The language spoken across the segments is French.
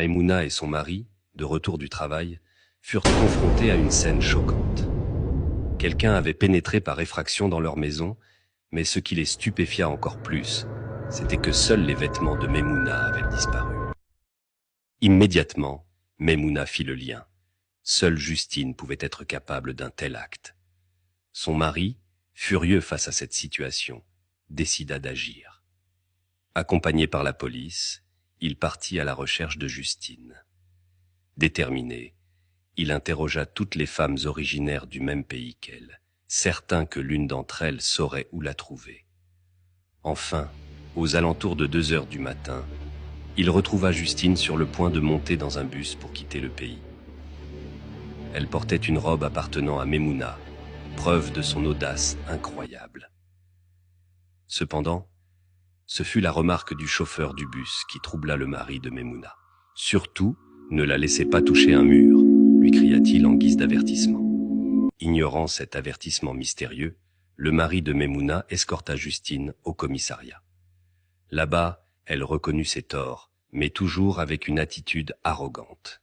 Maimouna et son mari, de retour du travail, furent confrontés à une scène choquante. Quelqu'un avait pénétré par effraction dans leur maison, mais ce qui les stupéfia encore plus, c'était que seuls les vêtements de Maimouna avaient disparu. Immédiatement, Maimouna fit le lien. Seule Justine pouvait être capable d'un tel acte. Son mari, furieux face à cette situation, décida d'agir. Accompagné par la police, il partit à la recherche de Justine. Déterminé, il interrogea toutes les femmes originaires du même pays qu'elle, certain que l'une d'entre elles saurait où la trouver. Enfin, aux alentours de 2 heures du matin, il retrouva Justine sur le point de monter dans un bus pour quitter le pays. Elle portait une robe appartenant à Maimouna, preuve de son audace incroyable. Cependant, ce fut la remarque du chauffeur du bus qui troubla le mari de Maimouna. « Surtout, ne la laissez pas toucher un mur », lui cria-t-il en guise d'avertissement. Ignorant cet avertissement mystérieux, le mari de Maimouna escorta Justine au commissariat. Là-bas, elle reconnut ses torts, mais toujours avec une attitude arrogante.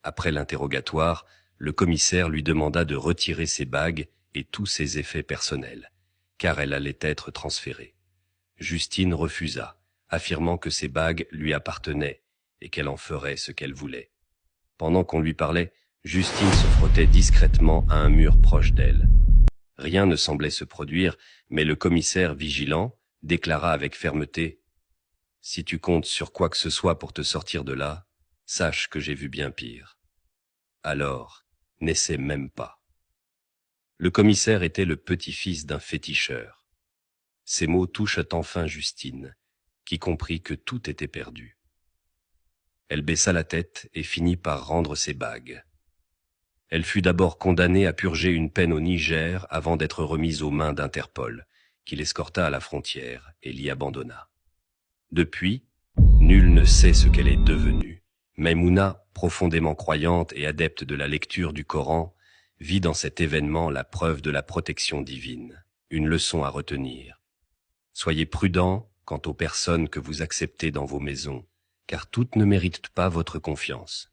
Après l'interrogatoire, le commissaire lui demanda de retirer ses bagues et tous ses effets personnels, car elle allait être transférée. Justine refusa, affirmant que ces bagues lui appartenaient et qu'elle en ferait ce qu'elle voulait. Pendant qu'on lui parlait, Justine se frottait discrètement à un mur proche d'elle. Rien ne semblait se produire, mais le commissaire, vigilant, déclara avec fermeté « Si tu comptes sur quoi que ce soit pour te sortir de là, sache que j'ai vu bien pire. Alors, n'essaie même pas. » Le commissaire était le petit-fils d'un féticheur. Ces mots touchent enfin Justine, qui comprit que tout était perdu. Elle baissa la tête et finit par rendre ses bagues. Elle fut d'abord condamnée à purger une peine au Niger avant d'être remise aux mains d'Interpol, qui l'escorta à la frontière et l'y abandonna. Depuis, nul ne sait ce qu'elle est devenue. Maimouna, profondément croyante et adepte de la lecture du Coran, vit dans cet événement la preuve de la protection divine, une leçon à retenir. Soyez prudents quant aux personnes que vous acceptez dans vos maisons, car toutes ne méritent pas votre confiance.